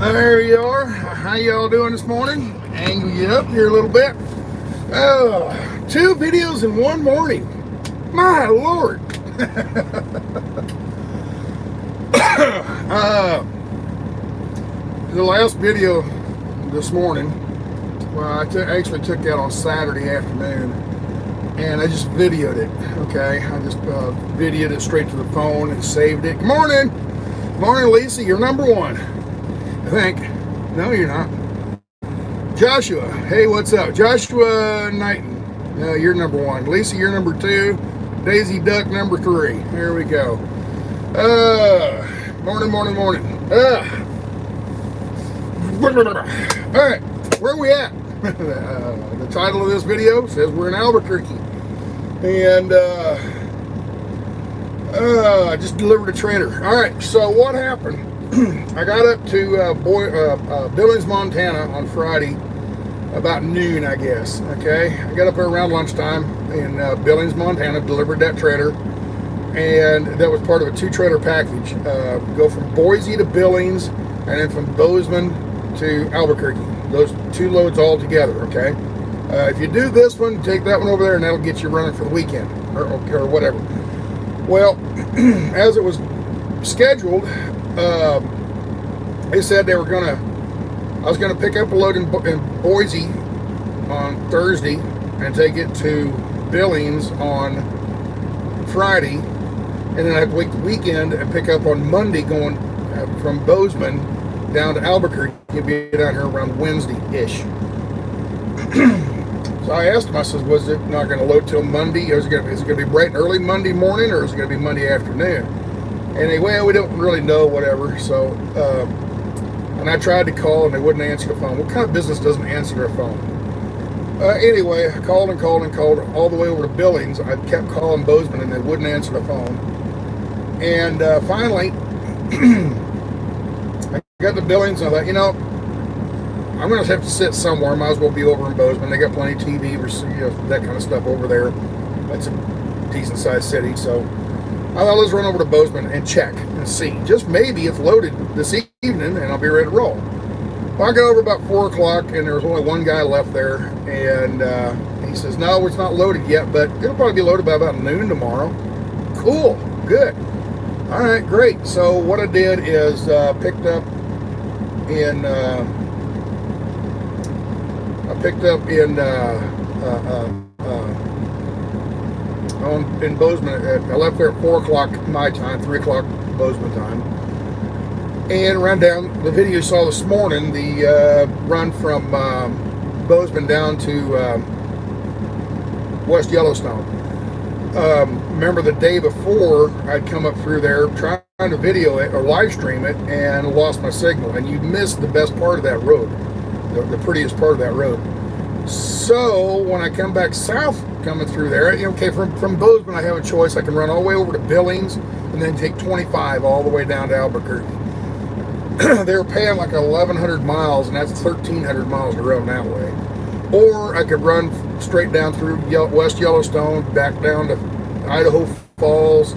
There you are. How y'all doing this morning? Angle you up here a little bit. Oh, 2 videos in one morning. My Lord. The last video this morning, well, I actually took that on Saturday afternoon, and I just videoed it, okay? I just videoed it straight to the phone and saved it. Good morning. Good morning, Lisa. You're number 1. I think. No, you're not. Joshua. Hey, what's up? Joshua Knighton. No, you're number 1. Lisa, you're number 2. Daisy Duck, number 3. There we go. Morning. All right, where are we at? The title of this video says we're in Albuquerque. And I just delivered a trailer. All right, so what happened? I got up to Billings, Montana on Friday about noon, I guess. Okay, I got up there around lunchtime in Billings, Montana, delivered that trailer, and that was part of a 2-trailer package. Go from Boise to Billings, and then from Bozeman to Albuquerque. Those 2 loads all together. Okay, if you do this one, take that one over there, and that'll get you running for the weekend or whatever. Well, as it was scheduled, they said they were I was gonna pick up a load in Boise on Thursday and take it to Billings on Friday, and then I'd wait the weekend and pick up on Monday going from Bozeman down to Albuquerque and be down here around Wednesday-ish. So I asked him, I said, was it not gonna load till Monday? Is it gonna be bright and early Monday morning, or is it gonna be Monday afternoon? And they, well, we don't really know, whatever. So, and I tried to call and they wouldn't answer the phone. What kind of business doesn't answer their phone? Anyway, I called all the way over to Billings. I kept calling Bozeman and they wouldn't answer the phone. And finally, I got to Billings and I thought, you know, I'm going to have to sit somewhere. Might as well be over in Bozeman. They got plenty of TV, that kind of stuff over there. That's a decent sized city. So I thought, let's run over to Bozeman and check and see. Just maybe it's loaded this evening and I'll be ready to roll. Well, I got over about 4 o'clock and there was only one guy left there. And he says, no, it's not loaded yet, but it'll probably be loaded by about noon tomorrow. Cool, good. All right, great. So what I did is picked up in Bozeman. I left there at 4 o'clock my time, 3 o'clock Bozeman time, and ran down the video you saw this morning, the run from Bozeman down to West Yellowstone. Remember the day before I'd come up through there trying to video it or live stream it and lost my signal, and you missed the best part of that road, the prettiest part of that road. So when I come back south coming through there, okay, from Bozeman I have a choice. I can run all the way over to Billings and then take 25 all the way down to Albuquerque. They were paying like 1,100 miles, and that's 1,300 miles to run that way. Or I could run straight down through West Yellowstone, back down to Idaho Falls,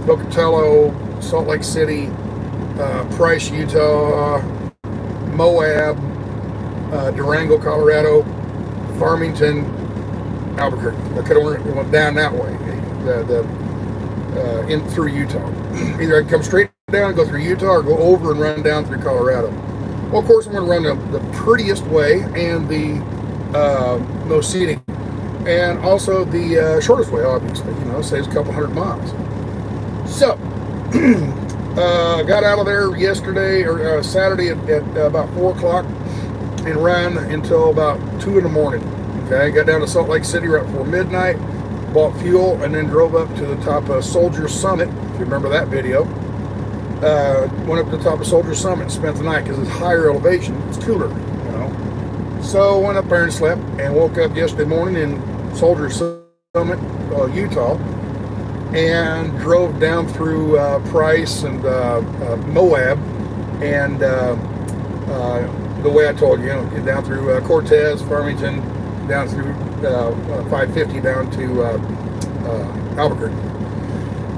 Pocatello, Salt Lake City, Price, Utah, Moab, Durango, Colorado, Farmington, Albuquerque. I could have went down that way, in through Utah. Either I'd come straight down and go through Utah, or go over and run down through Colorado. Well, of course, I'm going to run the prettiest way and the most scenic, and also the shortest way, obviously. Saves a couple 100 miles. So, got out of there yesterday or Saturday at about 4 o'clock and ran until about 2 in the morning. Okay, got down to Salt Lake City right before midnight, bought fuel, and then drove up to the top of Soldier Summit. If you remember that video, went up to the top of Soldier Summit and spent the night because it's higher elevation, it's cooler, So went up there and slept, and woke up yesterday morning in Soldier Summit, Utah, and drove down through Price and Moab, and the way I told you, down through Cortez, Farmington, down through 550 down to Albuquerque.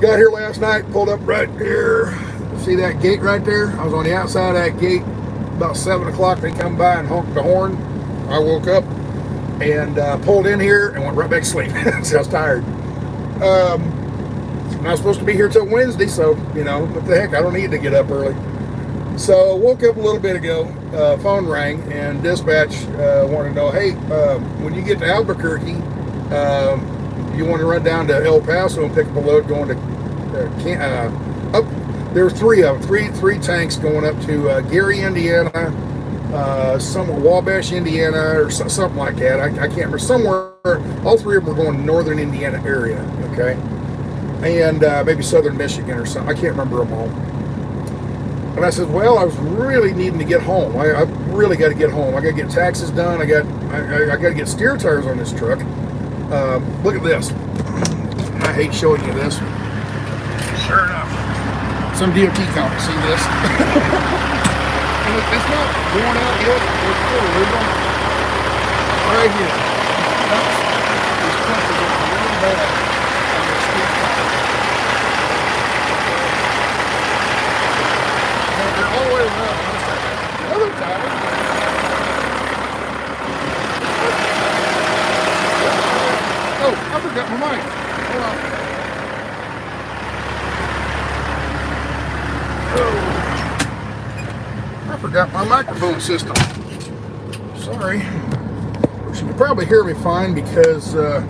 Got here last night, pulled up right here. See that gate right there? I was on the outside of that gate, about 7 o'clock, they come by and honked the horn. I woke up and pulled in here and went right back to sleep. So I was tired. I'm not supposed to be here till Wednesday, so, you know, what the heck, I don't need to get up early. So woke up a little bit ago, phone rang, and dispatch wanted to know, hey, when you get to Albuquerque, you want to run down to El Paso and pick up a load going to there's three of them, three tanks going up to Gary, Indiana, somewhere Wabash, Indiana, or something like that. I can't remember. Somewhere, all three of them are going to northern Indiana area, okay, and maybe southern Michigan or something. I can't remember them all. And I said, well, I was really needing to get home. I really got to get home. I got to get taxes done. I got to get steer tires on this truck. Look at this. I hate showing you this. Sure enough, some DOT company see this. And it's not worn out yet. It's still legal. Right here. These clumps are getting really bad on their steer tires. They're all the way around. The other tire. Oh, I forgot my mic. Hold on. Oh, I forgot my microphone system. Sorry. You can probably hear me fine because we're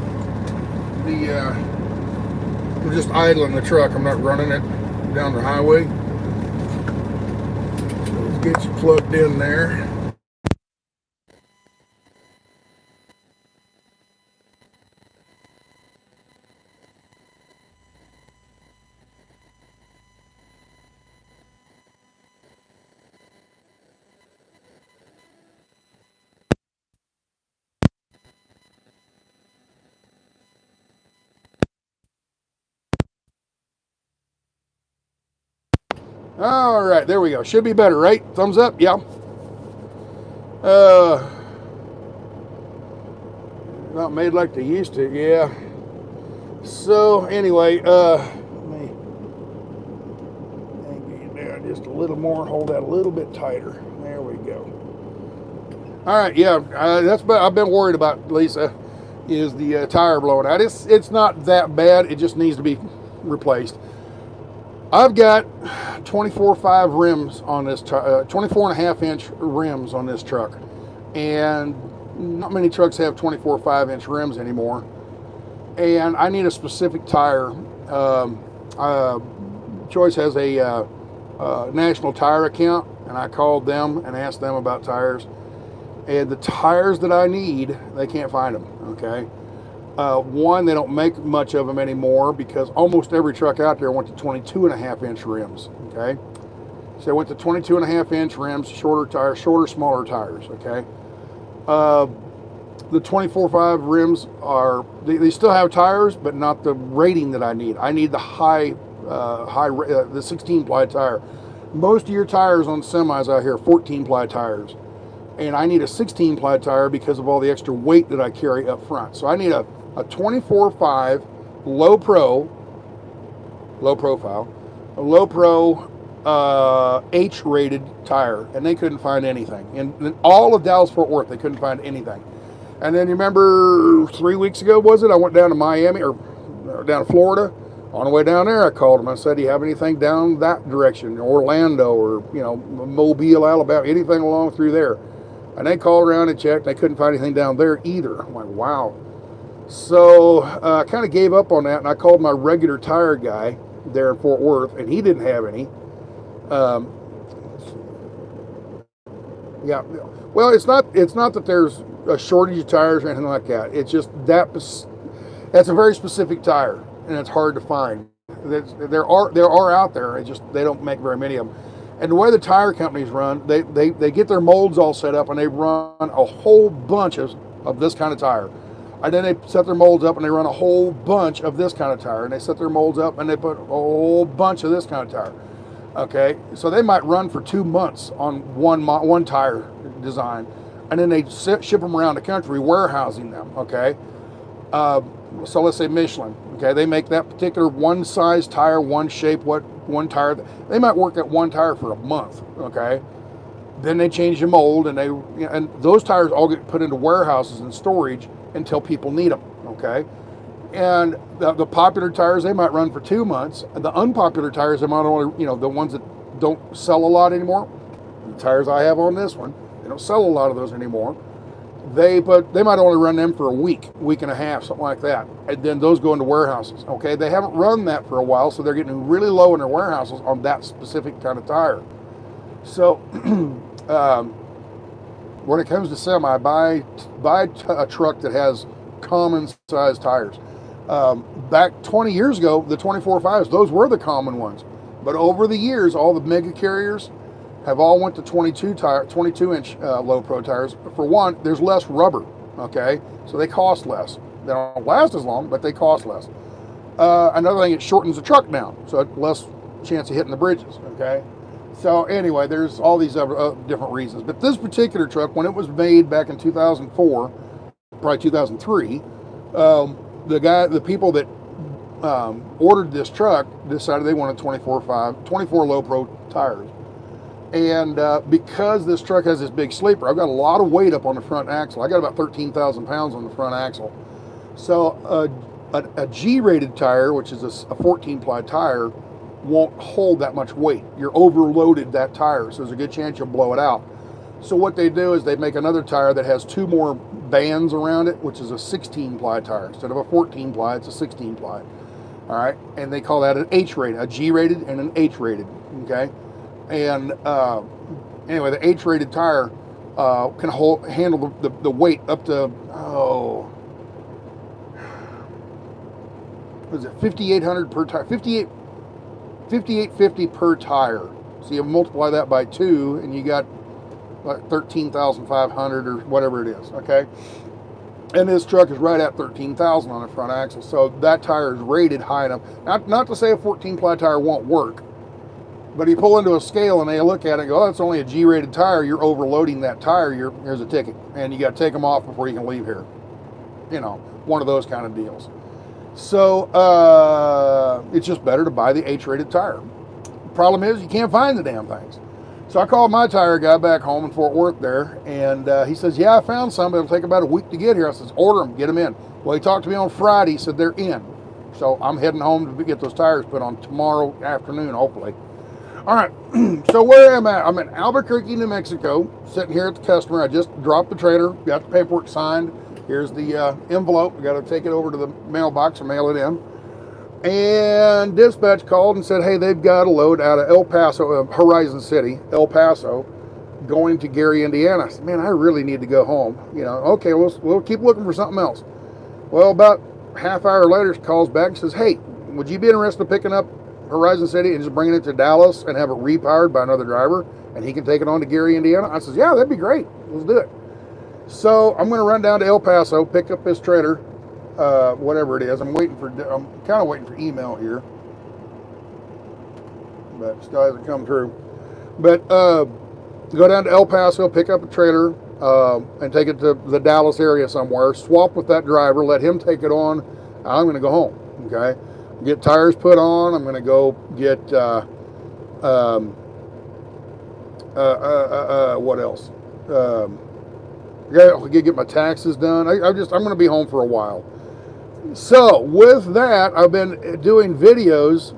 just idling the truck. I'm not running it down the highway. So let's get you plugged in there. All right, there we go. Should be better, right? Thumbs up, yeah. Not made like they used to, yeah. So anyway, let me get you down just a little more. Hold that a little bit tighter. There we go. All right, yeah. That's what I've been worried about, Lisa. Is the tire blowing out? It's not that bad. It just needs to be replaced. I've got 24.5 rims on this, 24.5-inch rims on this truck, and not many trucks have 24.5-inch rims anymore. And I need a specific tire. Choice has a national tire account, and I called them and asked them about tires. And the tires that I need, they can't find them. Okay. One, they don't make much of them anymore because almost every truck out there went to 22.5-inch rims, okay? So they went to 22.5-inch rims, shorter tires, smaller tires, okay? The 24.5 rims are, they still have tires, but not the rating that I need. I need the the 16-ply tire. Most of your tires on semis out here, 14-ply tires. And I need a 16-ply tire because of all the extra weight that I carry up front. So I need a 24.5 low pro H-rated tire, and they couldn't find anything. In all of Dallas-Fort Worth, they couldn't find anything. And then you remember 3 weeks ago, was it? I went down to Miami, or down to Florida. On the way down there, I called them. I said, do you have anything down that direction, Orlando, or, you know, Mobile, Alabama, anything along through there? And they called around and checked. They couldn't find anything down there either. I'm like, wow. So I kind of gave up on that, and I called my regular tire guy there in Fort Worth, and he didn't have any. Yeah, well, it's not that there's a shortage of tires or anything like that. It's just that's a very specific tire, and it's hard to find. There are out there. It's just they don't make very many of them. And the way the tire companies run, they get their molds all set up, and they run a whole bunch of this kind of tire. And then they set their molds up and they run a whole bunch of this kind of tire. And they set their molds up and they put a whole bunch of this kind of tire. Okay, so they might run for 2 months on one tire design. And then they ship them around the country, warehousing them, okay? So let's say Michelin, okay? They make that particular one size tire, one shape, one tire. They might work that one tire for a month, okay? Then they change the mold, and and those tires all get put into warehouses and storage until people need them. Okay, and the popular tires, they might run for 2 months. And the unpopular tires, they might only, the ones that don't sell a lot anymore. The tires I have on this one, they don't sell a lot of those anymore. They might only run them for a week and a half, something like that. And then those go into warehouses. Okay, they haven't run that for a while, so they're getting really low in their warehouses on that specific kind of tire. So when it comes to semi, buy a truck that has common size tires. Back 20 years ago, the 24.5s, those were the common ones. But over the years, all the mega carriers have all went to 22-inch low pro tires. For one, there's less rubber, okay? So they cost less. They don't last as long, but they cost less. Another thing, it shortens the truck down, so less chance of hitting the bridges, okay? So anyway, there's all these other different reasons. But this particular truck, when it was made back in 2004, probably 2003, the people that ordered this truck decided they wanted 24 low pro tires. And because this truck has this big sleeper, I've got a lot of weight up on the front axle. I got about 13,000 pounds on the front axle. So a G-rated tire, which is a 14-ply tire, won't hold that much weight. You're overloaded that tire, so there's a good chance you'll blow it out. So what they do is they make another tire that has 2 more bands around it, which is a 16-ply tire. Instead of a 14-ply, it's a 16-ply. All right, and they call that an H-rated, a G-rated and an H-rated, okay? And anyway, the H-rated tire can handle the weight up to, what is it, 5,800 per tire, 5850 per tire. So you multiply that by 2, and you got like 13,500 or whatever it is, okay? And this truck is right at 13,000 on the front axle, so that tire is rated high enough. Not to say a 14-ply tire won't work, but you pull into a scale and they look at it and go, oh, it's only a G-rated tire, you're overloading that tire, here's a ticket, and you got to take them off before you can leave here. One of those kind of deals. So it's just better to buy the H-rated tire. Problem is, you can't find the damn things. So I called my tire guy back home in Fort Worth there, and he says, yeah, I found some, but it'll take about a week to get here. I says, order them, get them in. Well, he talked to me on Friday, he said they're in. So I'm heading home to get those tires put on tomorrow afternoon, hopefully. All right, so where am I? I'm in Albuquerque, New Mexico, sitting here at the customer. I just dropped the trailer, got the paperwork signed. Here's the envelope. We got to take it over to the mailbox or mail it in. And dispatch called and said, hey, they've got a load out of El Paso, Horizon City, El Paso, going to Gary, Indiana. I said, man, I really need to go home. Okay, we'll keep looking for something else. Well, about half hour later, she calls back and says, hey, would you be interested in picking up Horizon City and just bringing it to Dallas and have it repowered by another driver, and he can take it on to Gary, Indiana? I says, yeah, that'd be great. Let's do it. So I'm going to run down to El Paso, pick up this trailer, whatever it is. I'm kind of waiting for email here, but still hasn't come through. But go down to El Paso, pick up a trailer, and take it to the Dallas area somewhere. Swap with that driver, let him take it on. I'm going to go home. Okay. Get tires put on. I'm going to go get what else? Get my taxes done. I'm going to be home for a while. So with that, I've been doing videos.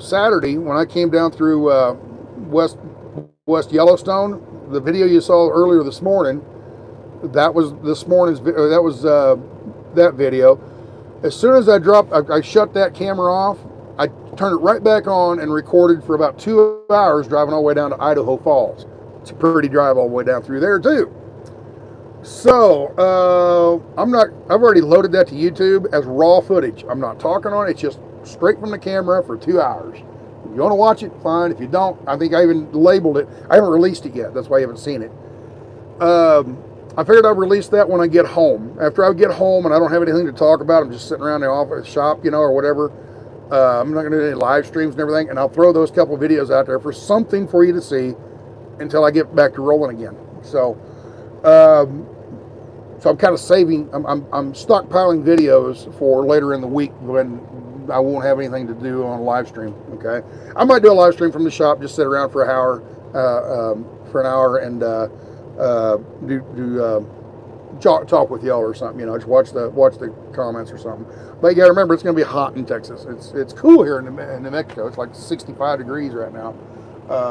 Saturday when I came down through West Yellowstone, the video you saw earlier this morning, that was this morning's. That was that video. As soon as I shut that camera off, I turned it right back on and recorded for about 2 hours driving all the way down to Idaho Falls. It's a pretty drive all the way down through there too. So I've already loaded that to YouTube as raw footage. I'm not talking on it. It's just straight from the camera for 2 hours. If you want to watch it, fine. If you don't, I think I even labeled it. I haven't released it yet. That's why you haven't seen it. I figured I'd release that when I get home. After I get home and I don't have anything to talk about, I'm just sitting around the office shop, or whatever. I'm not going to do any live streams and everything, and I'll throw those couple videos out there for something for you to see until I get back to rolling again. So I'm kind of saving. I'm stockpiling videos for later in the week when I won't have anything to do on a live stream. Okay, I might do a live stream from the shop, just sit around for an hour and talk with y'all or something. You know, just watch the comments or something. But yeah, remember, it's going to be hot in Texas. It's cool here in New Mexico. It's like 65 degrees right now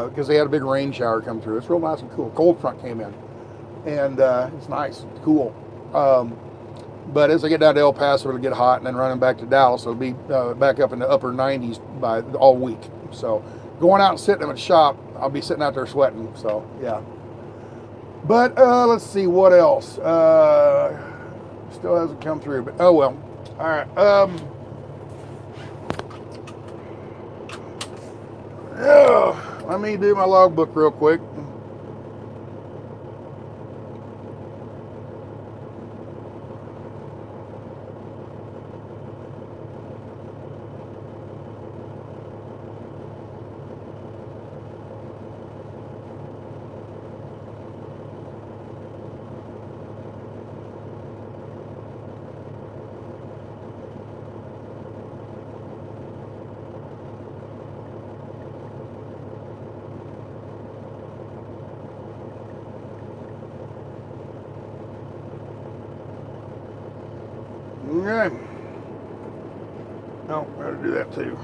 because they had a big rain shower come through. It's real nice and cool. Cold front came in, and it's nice. It's cool. But as I get down to El Paso, it'll get hot, and then running back to Dallas, it'll be back up in the upper 90s by all week. So going out and sitting in the shop, I'll be sitting out there sweating. So yeah. But let's see what else. Still hasn't come through, but oh well. All right. Let me do my logbook real quick. Okay. Oh, gotta do that too.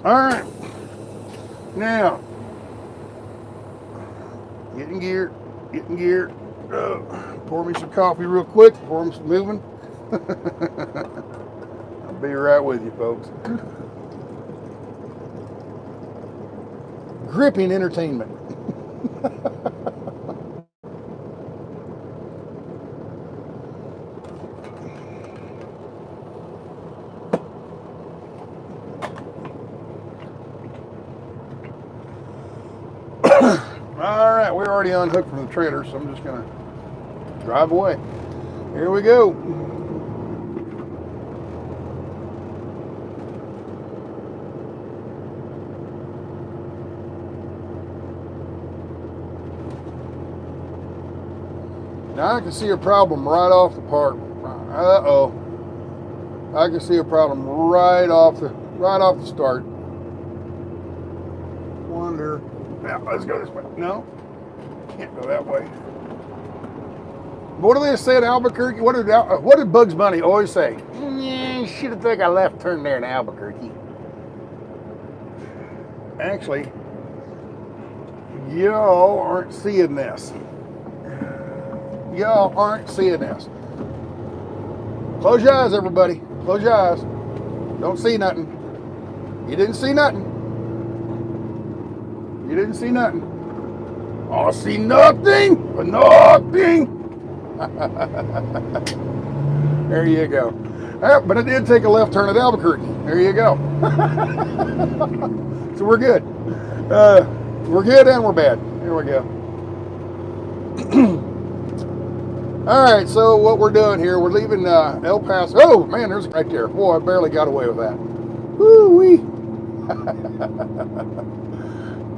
All right, now getting geared. Pour me some coffee real quick before I'm moving. I'll be right with you, folks. Gripping entertainment. All right, we're already unhooked from the trailer, so I'm just gonna drive away. Here we go. Now I can see a problem right off the park. Uh-oh. I can see a problem right off the start. Wonder. Now let's go this way. No, can't go that way. What do they say in Albuquerque? What did Bugs Bunny always say? Yeah, you should have took a left turn there in Albuquerque. Actually, y'all aren't seeing this. Y'all aren't seeing this. Close your eyes, everybody. Close your eyes. Don't see nothing. You didn't see nothing. You didn't see nothing. I see nothing. Nothing. There you go. But I did take a left turn at Albuquerque. There you go. So we're good. We're good and we're bad. Here we go. All right, so what we're doing here, we're leaving El Paso. Oh, man, there's right there. Boy, I barely got away with that. Woo-wee.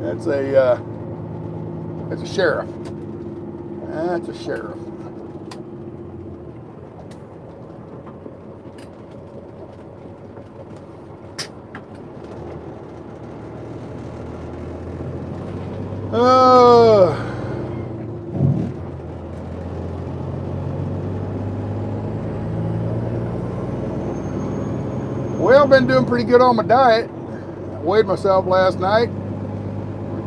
That's a sheriff. That's a sheriff. Well, I've been doing pretty good on my diet. I weighed myself last night.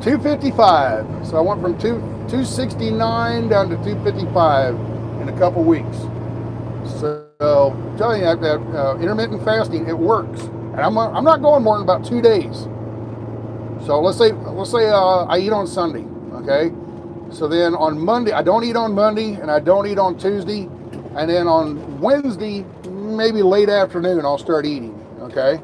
255. So I went from 269 down to 255 in a couple weeks. So I'm telling you that intermittent fasting, it works. And I'm not going more than about 2 days. So let's say I eat on Sunday, okay? So then on Monday, I don't eat on Monday, and I don't eat on Tuesday, and then on Wednesday, maybe late afternoon, I'll start eating, okay?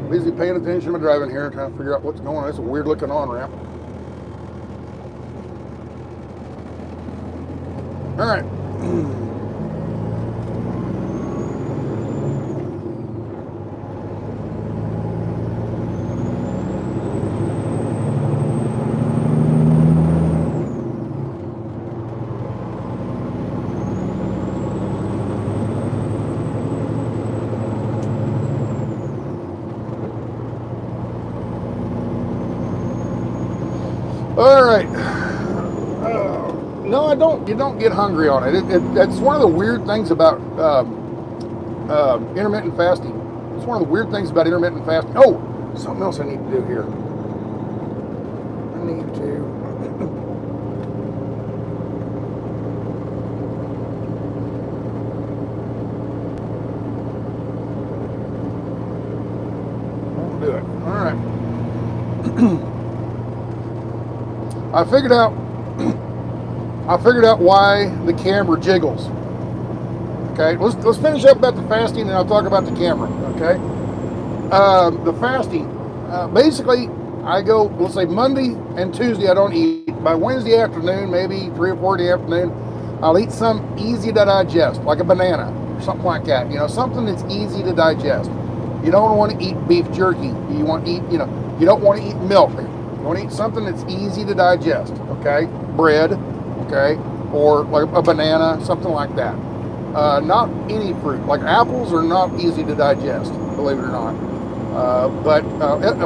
Busy paying attention to my driving here, trying to figure out what's going on. It's a weird looking on ramp. All right. All right. No, I don't. You don't get hungry on it. That's one of the weird things about intermittent fasting. It's one of the weird things about intermittent fasting. Oh, something else I need to do here. I need to. I'll do it. All right. I figured out why the camera jiggles. Okay, let's finish up about the fasting, and I'll talk about the camera. Okay, the fasting. Basically, I go. Let's say Monday and Tuesday I don't eat. By Wednesday afternoon, maybe 3 or 4 in the afternoon, I'll eat some easy to digest, like a banana or something like that. You know, something that's easy to digest. You don't want to eat beef jerky. You want to eat. You know, you don't want to eat milk. You want to eat something that's easy to digest, okay? Bread, okay? Or like a banana, something like that. Not any fruit. Like apples are not easy to digest, believe it or not. But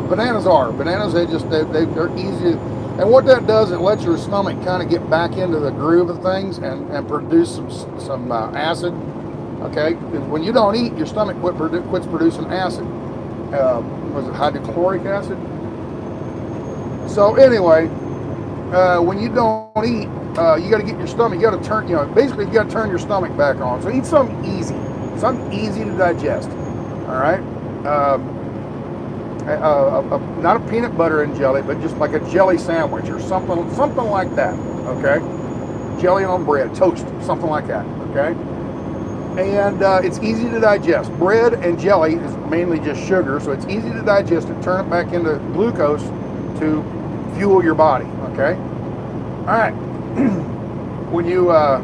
bananas are. Bananas, they're easy. And what that does, it lets your stomach kind of get back into the groove of things and produce some acid, okay? When you don't eat, your stomach quits producing acid. Was it hydrochloric acid? So anyway, when you don't eat, you got to get your stomach. You got to turn. You know, basically, you got to turn your stomach back on. So eat something easy to digest. All right. Not a peanut butter and jelly, but just like a jelly sandwich or something like that. Okay. Jelly on bread, toast, something like that. Okay. And it's easy to digest. Bread and jelly is mainly just sugar, so it's easy to digest and turn it back into glucose to fuel your body, okay? All right. When you, I'm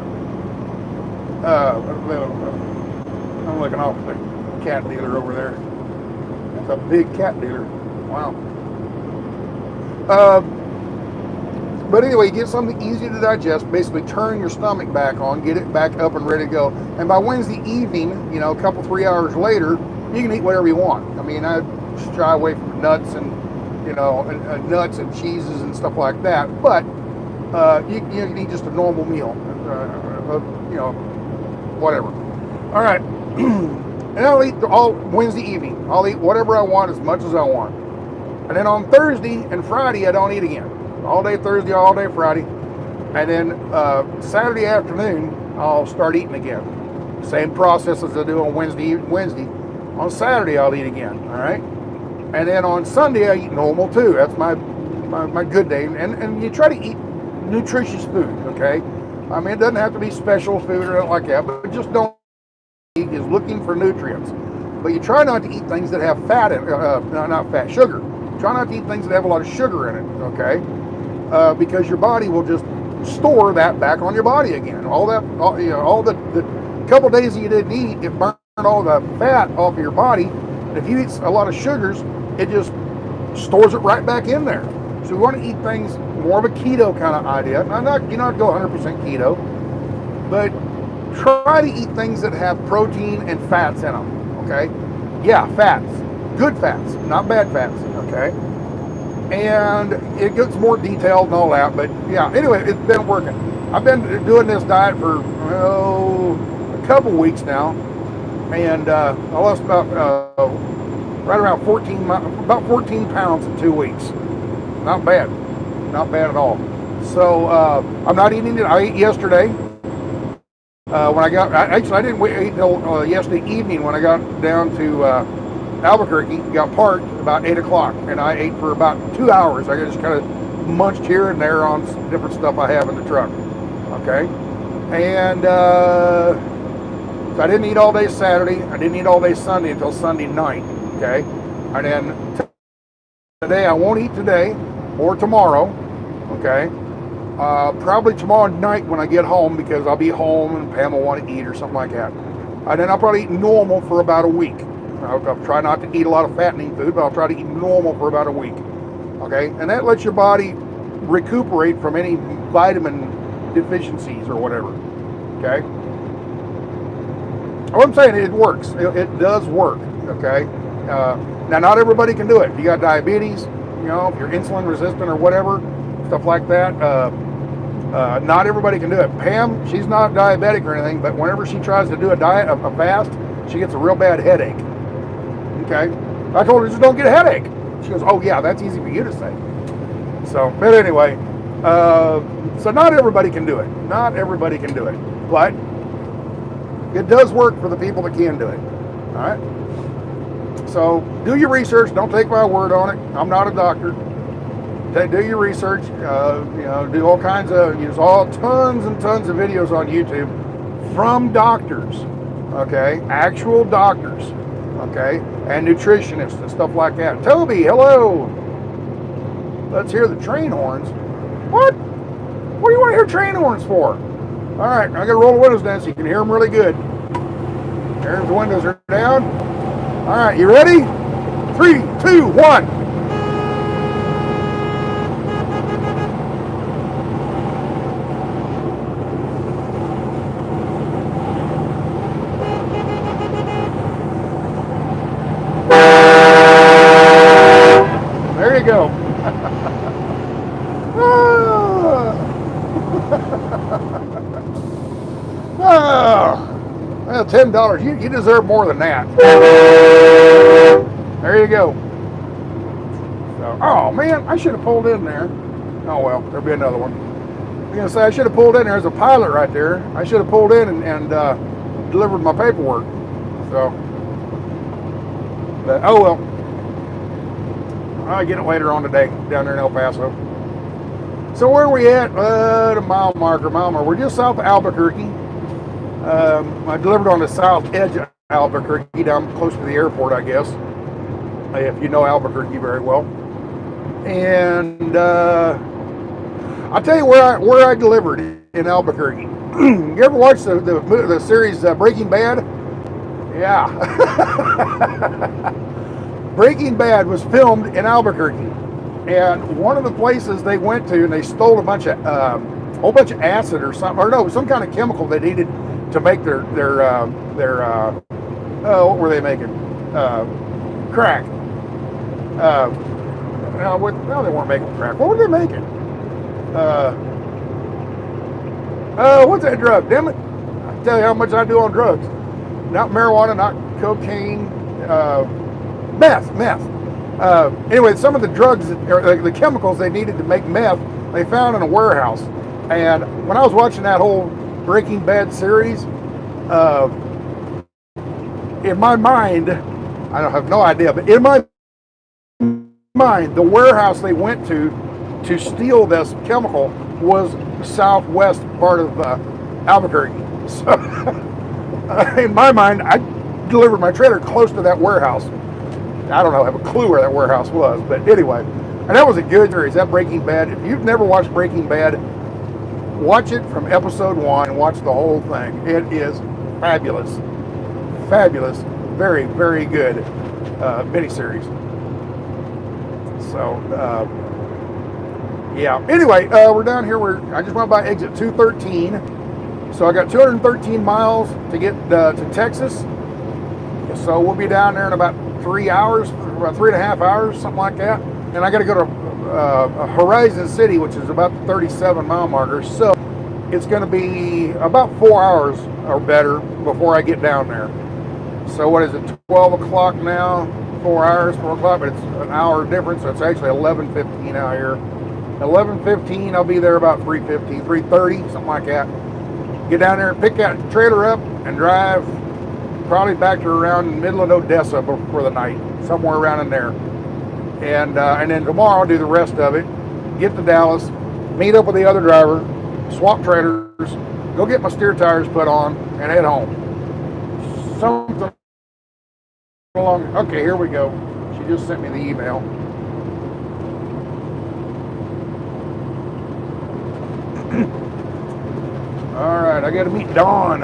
looking off the cat dealer over there. That's a big cat dealer. Wow. But anyway, get something easy to digest. Basically, turn your stomach back on, get it back up and ready to go. And by Wednesday evening, you know, a couple, 3 hours later, you can eat whatever you want. I mean, I shy away from nuts and, you know, nuts and cheeses and stuff like that. But you can eat just a normal meal, you know, whatever. All right. And I'll eat all Wednesday evening. I'll eat whatever I want as much as I want. And then on Thursday and Friday, I don't eat again. All day Thursday, all day Friday. And then Saturday afternoon, I'll start eating again. Same process as I do on Wednesday. On Saturday, I'll eat again, all right? And then on Sunday, I eat normal too. That's my good day. And you try to eat nutritious food, okay? I mean, it doesn't have to be special food or anything like that, but just don't eat is looking for nutrients. But you try not to eat things that have fat in not fat, sugar. Try not to eat things that have a lot of sugar in it, okay? Because your body will just store that back on your body again. All the couple days that you didn't eat, it burned all the fat off of your body. And if you eat a lot of sugars, it just stores it right back in there. So we want to eat things more of a keto kind of idea. Now, you don't go 100% keto, but try to eat things that have protein and fats in them. Okay? Yeah, fats, good fats, not bad fats. Okay? And it gets more detailed and all that, but yeah, anyway, it's been working. I've been doing this diet for a couple weeks now, and I lost about right around about 14 pounds in 2 weeks. Not bad. Not bad at all. So I'm not eating it. I ate yesterday. When I didn't eat till yesterday evening when I got down to Albuquerque. Got parked about 8 o'clock, and I ate for about 2 hours. I just kind of munched here and there on some different stuff I have in the truck. Okay, and so I didn't eat all day Saturday. I didn't eat all day Sunday until Sunday night. Okay, and then today I won't eat today or tomorrow. Okay. Probably tomorrow night when I get home, because I'll be home and Pam will want to eat or something like that. And then I'll probably eat normal for about a week. I'll try not to eat a lot of fattening food, but I'll try to eat normal for about a week. Okay, and that lets your body recuperate from any vitamin deficiencies or whatever. Okay, what I'm saying, it works. It does work. Okay, now not everybody can do it. If you got diabetes, you know, if you're insulin resistant or whatever, stuff like that. Not everybody can do it. Pam, she's not diabetic or anything, but whenever she tries to do a fast, she gets a real bad headache. Okay, I told her, just don't get a headache. She goes, oh yeah, that's easy for you to say. So, but anyway, so not everybody can do it. Not everybody can do it, but it does work for the people that can do it. All right. So do your research. Don't take my word on it. I'm not a doctor. Do your research. You know, do all kinds of tons and tons of videos on YouTube from doctors. Okay, actual doctors. Okay, and nutritionists and stuff like that. Toby, hello. Let's hear the train horns. What? What do you want to hear train horns for? All right, I got to roll the windows down so you can hear them really good. There's the windows are down. All right, you ready? 3, 2, 1. There you go. Well, $10. You deserve more than that. There you go. So, oh man, I should have pulled in there. Oh well, there'll be another one. I'm gonna say I should have pulled in. There's a pilot right there. I should have pulled in and delivered my paperwork. So, but oh well. I'll get it later on today down there in El Paso. So where are we at? The mile marker. We're just south of Albuquerque. I delivered on the south edge of Albuquerque, down close to the airport, I guess, if you know Albuquerque very well. And I'll tell you where I delivered in Albuquerque. You ever watch the series Breaking Bad? Yeah. Breaking Bad was filmed in Albuquerque, and one of the places they went to, and they stole a whole bunch of acid or something, or no, some kind of chemical they needed to make their what were they making? Crack. No, they weren't making crack. What were they making? What's that drug? Damn it! I tell you how much I do on drugs. Not marijuana, not cocaine. Meth. Anyway, some of the drugs, or the chemicals they needed to make meth, they found in a warehouse. And when I was watching that whole Breaking Bad series, in my mind, I don't have no idea, but in my mind, the warehouse they went to steal this chemical was the southwest part of Albuquerque. So, in my mind, I delivered my trailer close to that warehouse. I don't know, I have a clue where that warehouse was, but anyway, and that was a good series, that Breaking Bad. If you've never watched Breaking Bad, watch it from episode 1 and watch the whole thing. It is fabulous, very, very good miniseries. So, yeah. Anyway, we're down here. I just went by exit 213, so I got 213 miles to get to Texas. So we'll be down there in about 3 hours, about 3.5 hours, something like that. And I got to go to Horizon City, which is about the 37 mile marker. So it's going to be about 4 hours or better before I get down there. So what is it, 12 o'clock now? 4 hours, 4 o'clock, but it's an hour difference, so it's actually 11:15 out here. 11:15, I'll be there about 3:15, 3:30, something like that. Get down there, pick that trailer up, and drive probably back to around the middle of Odessa for the night, somewhere around in there. And then tomorrow I'll do the rest of it. Get to Dallas, meet up with the other driver, swap trailers, go get my steer tires put on, and head home. Something along. Okay, here we go. She just sent me the email. All right, I got to meet Dawn.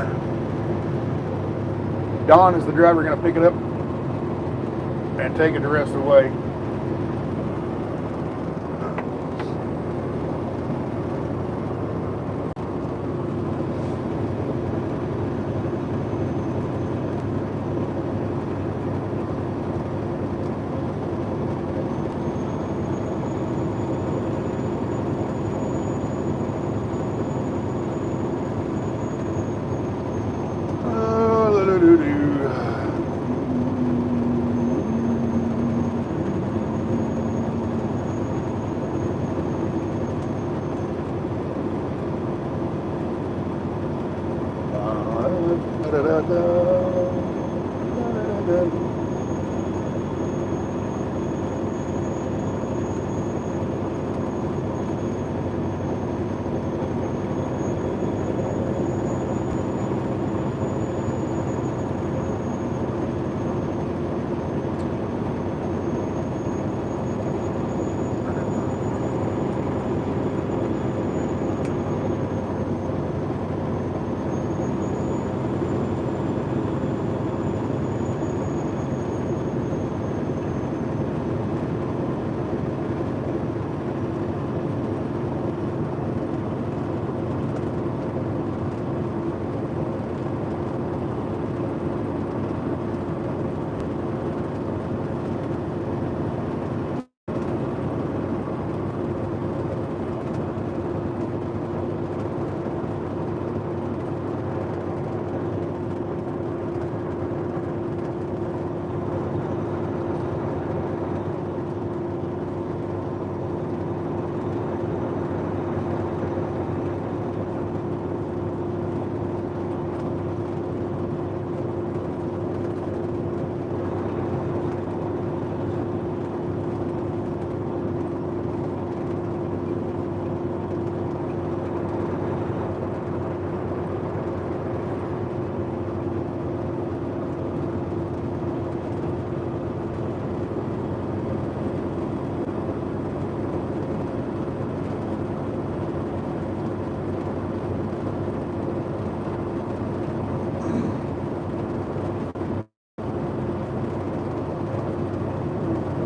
Dawn is the driver going to pick it up and take it the rest of the way.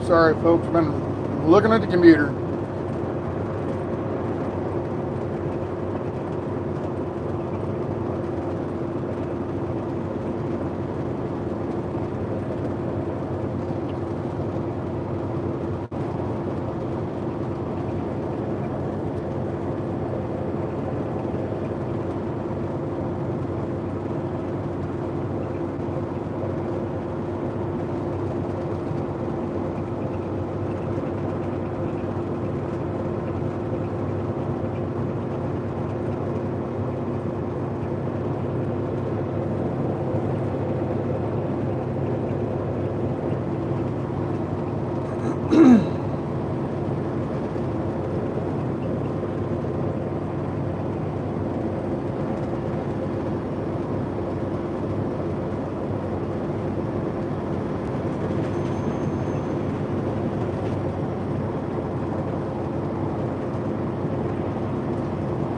Sorry, folks, been looking at the computer.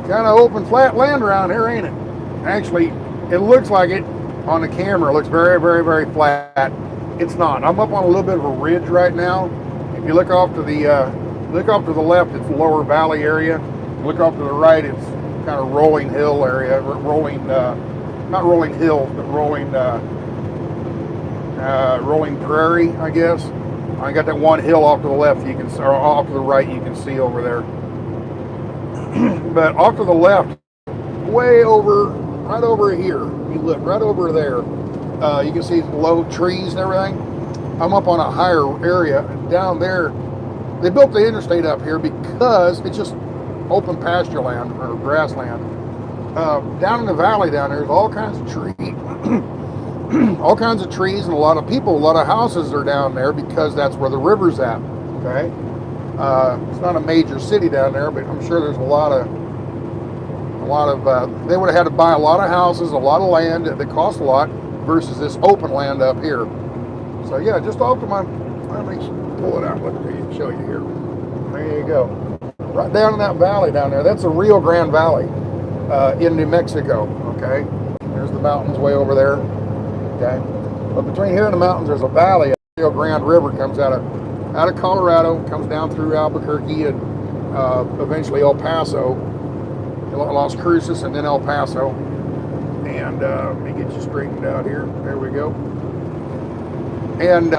Kind of open flat land around here, ain't it? Actually, it looks like it on the camera. It looks very, very, very flat. It's not. I'm up on a little bit of a ridge right now. If you look off to the left, it's lower valley area. Look off to the right, it's kind of rolling hill area. Not rolling hills, but rolling prairie, I guess. I got that one hill off to the left you can, or off to the right you can see over there. But off to the left, way over, right over here, you look right over there, you can see low trees and everything. I'm up on a higher area, and down there, they built the interstate up here because it's just open pasture land or grassland. Down in the valley down there, there's all kinds of trees, all kinds of trees, and a lot of people, a lot of houses are down there because that's where the river's at. Okay, it's not a major city down there, but I'm sure there's a lot of. They would have had to buy a lot of houses, a lot of land that cost a lot, versus this open land up here. So yeah, just off to my. Let me pull it out. Let me show you here. There you go. Right down in that valley down there. That's the Rio Grande Valley in New Mexico. Okay, there's the mountains way over there. Okay, but between here and the mountains, there's a valley. The Rio Grande River comes out of Colorado, comes down through Albuquerque and eventually El Paso, Las Cruces, and then El Paso. And let me get you straightened out here. There we go. And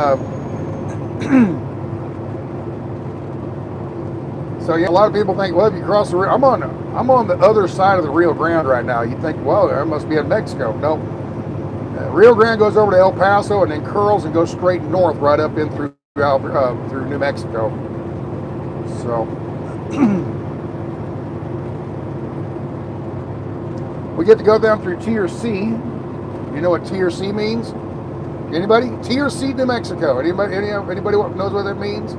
so yeah, a lot of people think, well, if you cross the river, I'm on the other side of the Rio Grande right now. You think, well, there must be in Mexico. No. Rio Grande goes over to El Paso and then curls and goes straight north right up in through New Mexico. So we get to go down through T or C. You know what T or C means? Anybody? T or C, New Mexico. Anybody knows what that means?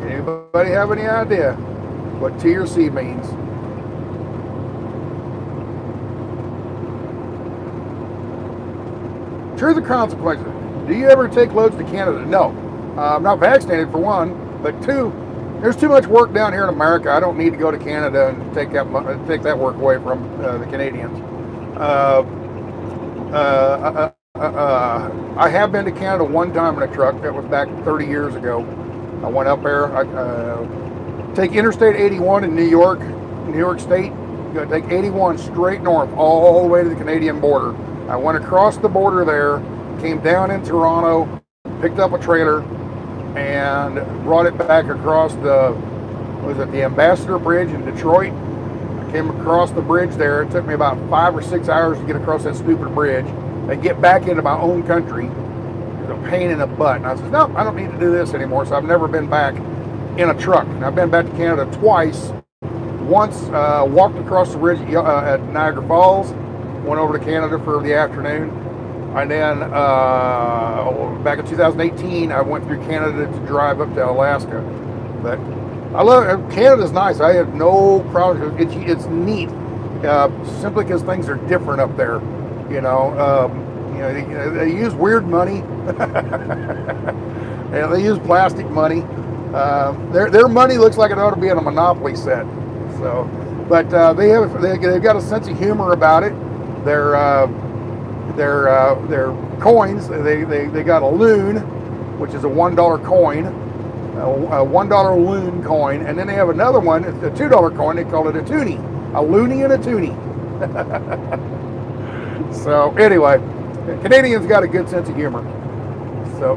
Anybody have any idea what T or C means? Truth or consequences? Do you ever take loads to Canada? No. I'm not vaccinated for one, but two, there's too much work down here in America. I don't need to go to Canada and take that work away from the Canadians. I have been to Canada one time in a truck. That was back 30 years ago. I went up there. I take Interstate 81 in New York State. You got to take 81 straight north all the way to the Canadian border. I went across the border there, came down in Toronto, picked up a trailer, and brought it back across the Ambassador Bridge in Detroit. I came across the bridge there. It took me about 5 or 6 hours to get across that stupid bridge and get back into my own country. It was a pain in the butt. And I said, no, I don't need to do this anymore. So I've never been back in a truck. And I've been back to Canada twice. Once walked across the bridge at Niagara Falls, went over to Canada for the afternoon. And then back in 2018, I went through Canada to drive up to Alaska. But I love Canada's nice. I have no problem. It's neat, simply because things are different up there. You know, they use weird money. And they use plastic money. Their money looks like it ought to be in a Monopoly set. So, but they've got a sense of humor about it. Their coins. They got a loon, which is a $1 coin, a $1 loon coin, and then they have another one, it's a $2 coin. They call it a toonie, a loony and a toonie. So anyway, Canadians got a good sense of humor. So,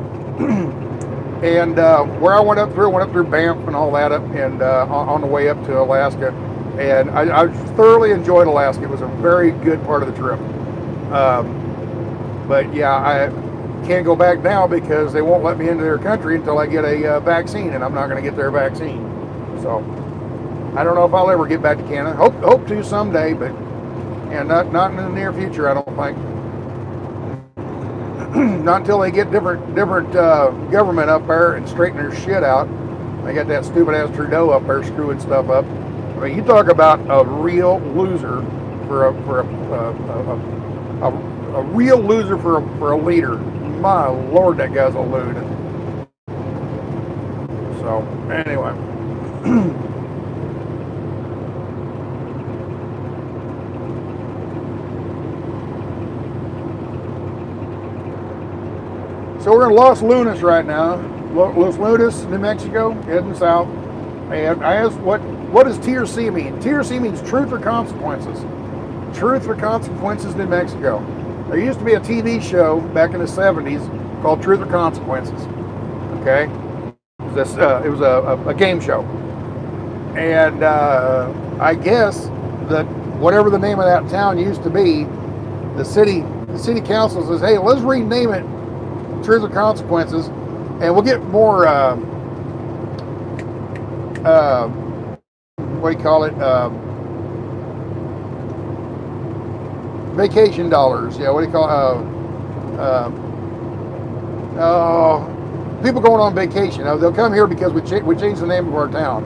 and where I went up through Banff and all that up, and on the way up to Alaska, and I thoroughly enjoyed Alaska. It was a very good part of the trip. But yeah, I can't go back now because they won't let me into their country until I get a vaccine, and I'm not going to get their vaccine. So I don't know if I'll ever get back to Canada. Hope to someday, but not in the near future, I don't think. Not until they get different government up there and straighten their shit out. They got that stupid ass Trudeau up there screwing stuff up. I mean, you talk about a real loser for a real loser for a leader. My Lord, that guy's a loon. So anyway. So we're in Los Lunas right now. Los Lunas, New Mexico, heading south. And I asked, what does T or C mean? T or C means truth or consequences. Truth or Consequences, New Mexico. There used to be a TV show back in the 70s called Truth or Consequences. Okay? It was a game show. And I guess that whatever the name of that town used to be, the city council says, hey, let's rename it Truth or Consequences, and we'll get more what do you call it, vacation dollars. Yeah, what do you call it? People going on vacation. They'll come here because we changed the name of our town.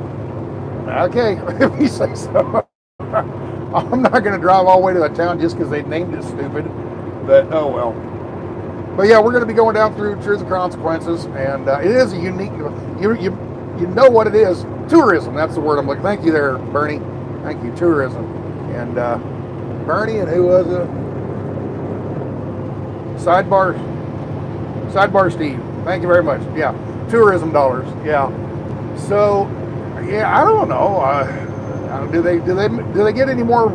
Okay, if you say so. I'm not going to drive all the way to a town just because they named it stupid. But oh well. But yeah, we're going to be going down through Truth or Consequences, and it is a unique. You know what it is? Tourism. That's the word I'm looking. Thank you there, Bernie. Thank you, tourism. And Bernie, and who was it? Sidebar Steve. Thank you very much. Yeah, tourism dollars. Yeah. So, yeah, I don't know. Do they get any more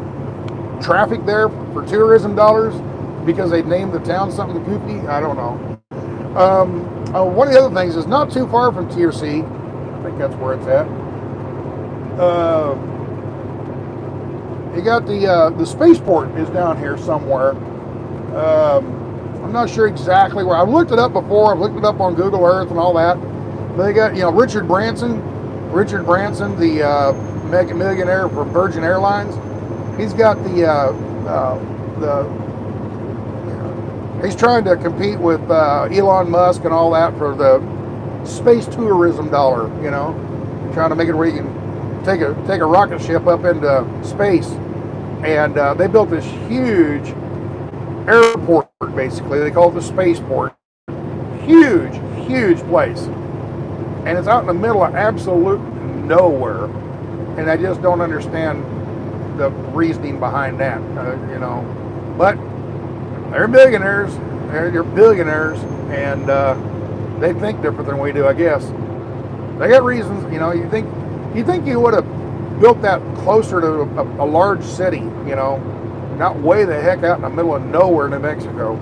traffic there for tourism dollars because they named the town something goofy? I don't know. One of the other things is not too far from Tier C. I think that's where it's at. You got the spaceport is down here somewhere. I'm not sure exactly where. I've looked it up before. I've looked it up on Google Earth and all that. But they got, Richard Branson, the mega millionaire for Virgin Airlines. He's got he's trying to compete with Elon Musk and all that for the space tourism dollar. Trying to make it where you can take a rocket ship up into space, and they built this huge airport. Basically, they call it the spaceport. Huge place, and it's out in the middle of absolute nowhere. And I just don't understand the reasoning behind that. But they're billionaires. They're billionaires, and they think different than we do, I guess. They got reasons. You think you would have built that closer to a large city, not way the heck out in the middle of nowhere, New Mexico.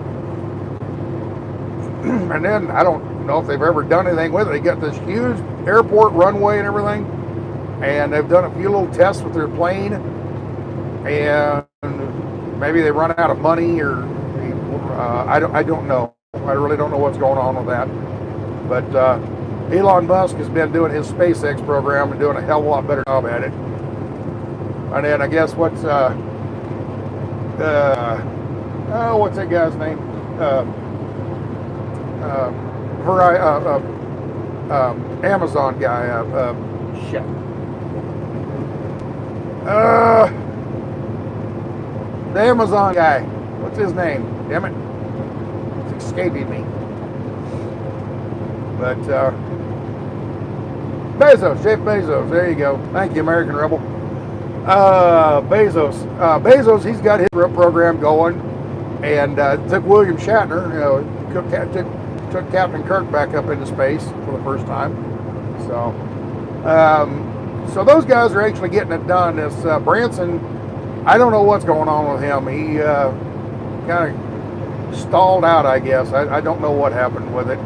And then I don't know if they've ever done anything with it. They got this huge airport runway and everything, and they've done a few little tests with their plane, and maybe they run out of money, or I don't know. I really don't know what's going on with that. But Elon Musk has been doing his SpaceX program and doing a hell of a lot better job at it. And then I guess what's that guy's name? Amazon guy. Shit. The Amazon guy. What's his name? Damn it. It's escaping me. But Bezos, Jeff Bezos. There you go. Thank you, American Rebel. Bezos, he's got his program going, and took William Shatner, took Captain Kirk back up into space for the first time. So those guys are actually getting it done. This Branson, I don't know what's going on with him. He kind of stalled out, I guess. I don't know what happened with it.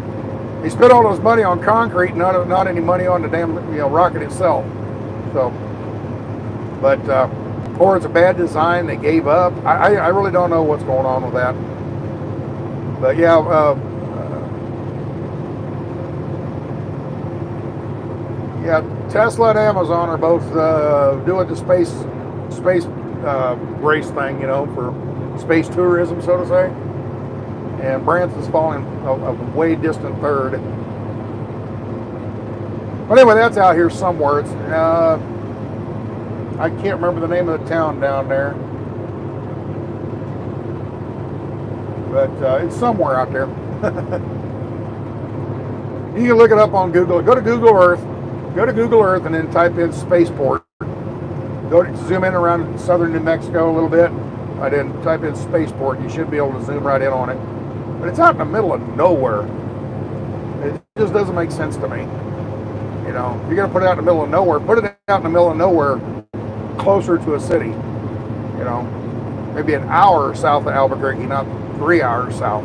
He spent all his money on concrete, not any money on the damn rocket itself. So, but or it's a bad design. They gave up. I really don't know what's going on with that. But yeah, Tesla and Amazon are both doing the space race thing, for space tourism, so to say. And Branson's falling a way distant third. But anyway, that's out here somewhere. It's I can't remember the name of the town down there, but it's somewhere out there. You can look it up on Google. Go to Google Earth, and then type in spaceport. Zoom in around southern New Mexico a little bit, and then type in spaceport. You should be able to zoom right in on it. But it's out in the middle of nowhere. It just doesn't make sense to me. If you're going to put it out in the middle of nowhere, put it out in the middle of nowhere closer to a city. Maybe an hour south of Albuquerque, not 3 hours south,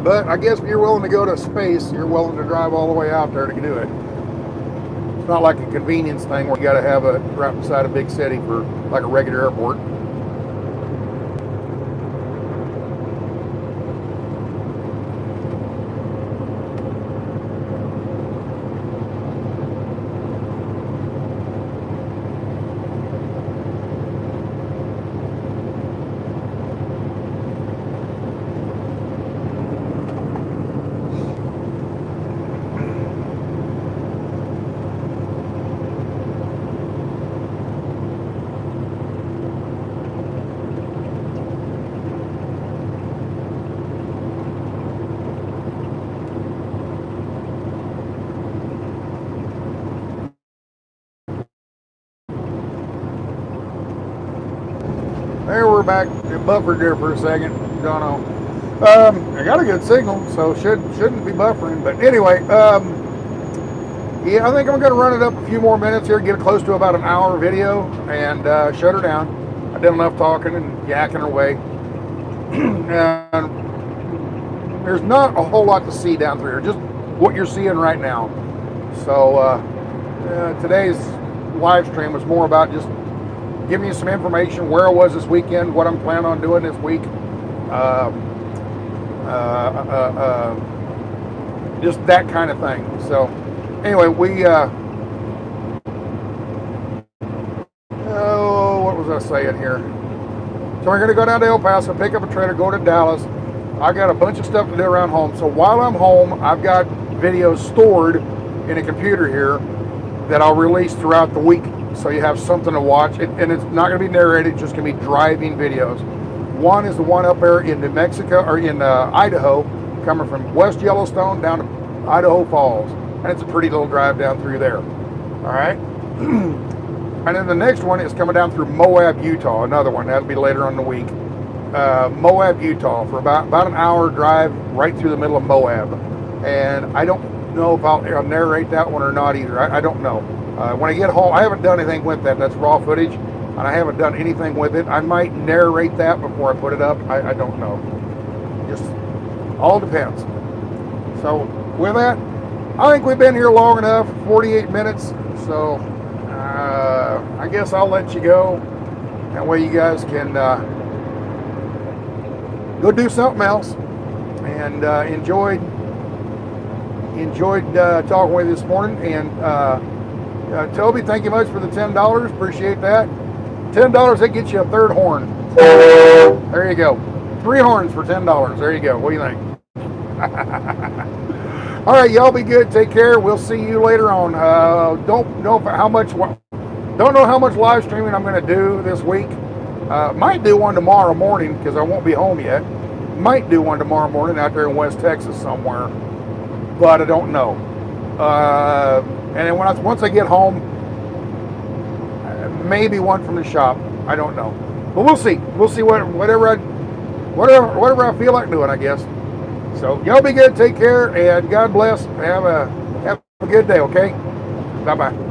But I guess if you're willing to go to space, you're willing to drive all the way out there to do it. It's not like a convenience thing where you got to have it right beside a big city for like a regular airport. There, we're back. It buffered there for a second. Don't know. I got a good signal, so shouldn't be buffering. But anyway, yeah, I think I'm going to run it up a few more minutes here, get it close to about an hour video, and shut her down. I did enough talking and yakking away. And there's not a whole lot to see down through here, just what you're seeing right now. So today's live stream was more about just giving you some information, where I was this weekend, what I'm planning on doing this week. Just that kind of thing. So anyway, what was I saying here? So we're going to go down to El Paso, pick up a trailer, go to Dallas. I got a bunch of stuff to do around home. So while I'm home, I've got videos stored in a computer here that I'll release throughout the week. So you have something to watch, and it's not going to be narrated, it's just going to be driving videos. One is the one up there in New Mexico, or in Idaho, coming from West Yellowstone down to Idaho Falls, and it's a pretty little drive down through there. All right, and then the next one is coming down through Moab, Utah. Another one that'll be later on in the week. Moab, Utah, for about an hour drive right through the middle of Moab, and I don't know if I'll narrate that one or not either. I don't know. When I get home, I haven't done anything with that. That's raw footage, and I haven't done anything with it. I might narrate that before I put it up. I don't know. Just all depends. So with that, I think we've been here long enough, 48 minutes. So I guess I'll let you go. That way you guys can go do something else. And enjoyed talking with you this morning. And Toby, thank you much for the $10. Appreciate that. $10, that gets you a third horn. There you go. 3 horns for $10. There you go. What do you think? All right, y'all be good. Take care. We'll see you later on. Don't know how much live streaming I'm going to do this week. Might do one tomorrow morning because I won't be home yet. Might do one tomorrow morning out there in West Texas somewhere, but I don't know. And then once I get home, maybe one from the shop. I don't know, but we'll see. We'll see whatever I feel like doing, I guess. So y'all be good. Take care, and God bless. Have a good day. Okay. Bye bye.